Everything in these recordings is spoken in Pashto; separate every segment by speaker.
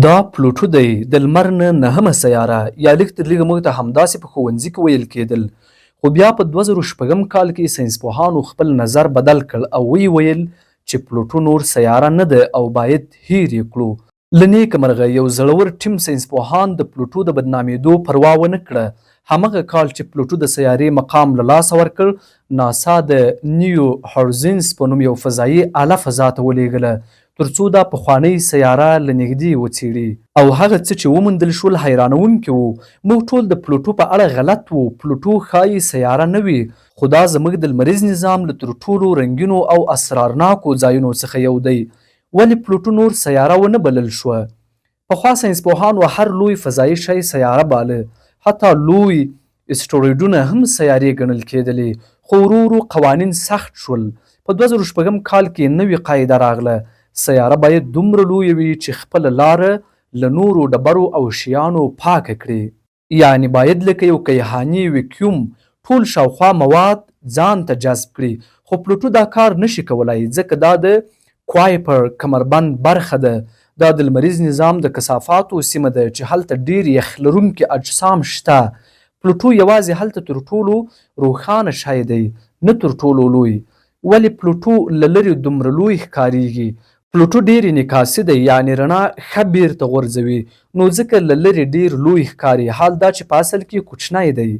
Speaker 1: دا پلوټو دی د لمر نه نهمه سیاره یا لږ تر لږه موږ ته همداسې په ښوونځي کې ویل کېدل، خو بیا په 2006 کال کې ساینسپوهانو خپل نظر بدل کړ او ویې ویل چې پلوټو نور سیاره نه ده او باید هیر یې کړو. له نیکه مرغه یو زړور ټیم ساینسپوهان د پلوټو د بدنامېدو پروا ونه کړه. همغه کال چې پلوټو د سیارې مقام له لاسه ورکړ، ناسا د نیو هورایزنز په نوم یو فضایي اله فضا ته ولېږله ترڅو دا پخوانۍ سیاره له نږدې وڅېړي، او هغه څه چې وموندل شول حیرانونکي وو. موږ ټول د پلوټو په اړه غلط وو. پلوټو ښایي سیاره نه وي، خو دا زموږ د لمریز نظام له تر ټولو رنګینو او اسرارناکو ځایونو څخه یو دی. ولې پلوټو نور سیاره ونه بلل شوه؟ پخوا ساینسپوهانو هر لوی فضایي شی سیاره باله، حتی لوی اسټرویډونه هم سیارې ګڼل کېدلې. خو ورو ورو قوانین سخت شول. په 2006 کال کې نوې قاعده راغله: سیاره باید دومره لویه وي چې خپله لاره له نورو ډبرو او شیانو پاکه کړي، یعنی باید لکه یو کیهاني ویکیوم ټول شاوخوا مواد ځان ته جذب کړي. خو پلوټو دا کار نشي کولای، ځکه دا د کوایپر کمربند برخه ده. دا د لمریز نظام د کثافاتو سیمه ده چې هلته ډیر یخ لرونکي اجسام شته. پلوټو یوازې هلته تر ټولو روښانه شی دی، نه تر ټولو لوی. ولې پلوټو له لرې دومره لوی ښکاریږي؟ پلوټو ډیر انعکاسي دی، یعنی رڼا ښه بیرته غورځوي، نو ځکه له لرې ډیر لوی ښکاري. حال دا چې په اصل کې کوچنی دی.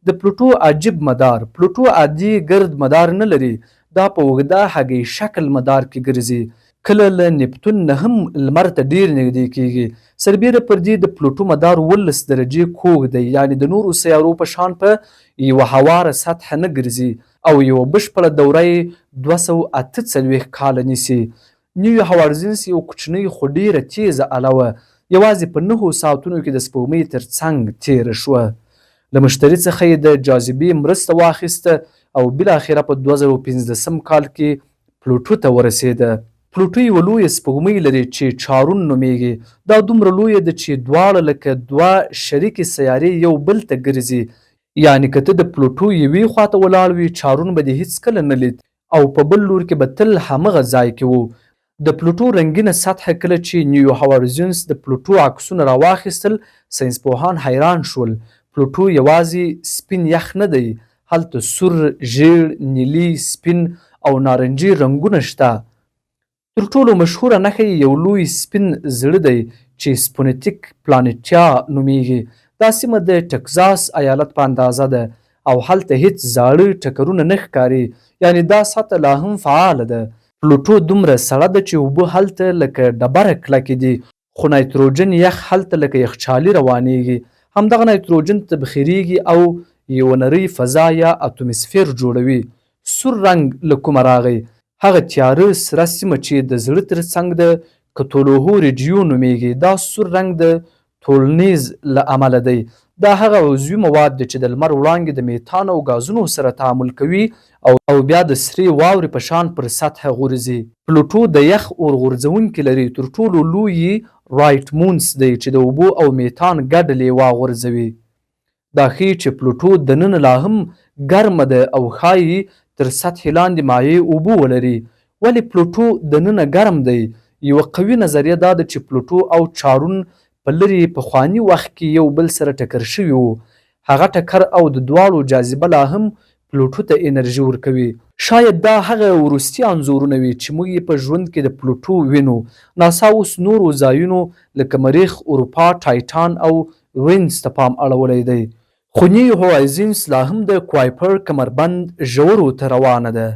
Speaker 1: د پلوټو عجیب مدار: پلوټو عادي ګرد مدار نه لري، دا په اوږده هګۍ شکل مدار کې ګرځي. کله له نیپتون نه هم لمر ته ډیر نږدې کیږي. سربیره پر دې د پلوټو مدار 18 درجې کوږ دی، یعنی د نورو سیارو په شان په یوه هواره سطحه نه ګرځي، او یوه بشپړه دوره یې 248 کاله نیسي. نیو هورایزنز یو کوچنۍ خو ډیره تیزه اله وه، یوازې په 9 ساعتونو کې د سپوږمۍ تر څنګ تیره شوه. له مشتري څخه یې د جاذبې مرسته واخیسته او بالاخره په 2015 کال کې پلوټو ته ورسېده. پلوټو یوه لویه سپوږمۍ لري چې چارون نومیږي. دا دومره لویه ده چې دواړه لکه دوه شریکې سیارې یو بل ته ګرځي، یعنی که ته د پلوټو یوې خواته ولاړ وي، چارون به دې هیڅکله نه لید، او په بل لور کې به تل همغه ځای کې و. د پلوټو رنګینه سطحه کله چې نیو هورایزنز د پلوټو عکسونه راواخیستل، ساینسپوهان حیران شول. پلوټو یوازې سپین یخ نه دی، هلته سور، ژیړ، نیلي، سپین او نارنجي رنګونه شته. تر ټولو مشهوره نښه یې یو لوی سپین زړه دی چې سپوتنیک پلانټیا نومیږي. دا سیمه د ټکزاس ایالت په اندازه ده او هلته هیڅ زاړه ټکرونه نه ښکاري، یعنی دا سطحه لا هم فعاله ده. پلوټو دومره سړه ده چې اوبه هلته لکه ډبره کلکې دي، خو نایتروجن یخ هلته لکه یخچالي روانیږي. همدغه نایتروجن تبخیریږي او یوه نرۍ فضا یا اتموسفیر جوړوي. سور رنګ له کومه راغی؟ هغه تیاره سره سیمه چې د زړه تر څنګ د کتولوهو ریډیو نومیږي. دا سور رنګ د ټولنیز له امله دی. دا هغه عضوي مواد دي چې د لمر وړانګې د میتان او غازونو سره تعامل کوي او بیا د سرې واورې په شان پر سطحه غورځي. پلوټو د یخ اور غورځونکي لري. تر ټولو لوی رایټ مونس دی چې د اوبو او میتان ګډه لیوه غورځوي. دا ښیي چې پلوټو دننه لا هم ګرمه ده او ښایي تر سطحې لاندې مایع اوبه ولري. ولې پلوټو دننه ګرم دی؟ یوه قوي نظریه دا ده چې پلوټو او چارون په لرې پخواني وخت کې یو بل سره ټکر شوي وو. هغه ټکر او د دواړو جاذبه لا هم پلوټو ته انرژي ورکوي. شاید دا هغه وروستي انځورونه وي چې موږ یې په ژوند کې د پلوټو وینو. ناسا اوس نورو ځایونو لکه مریخ، اروپا، ټایټان او وینز ته پام اړولی دی. خو نیو هورایزنز لا هم د کوایپر کمربند ژورو ته روانه ده.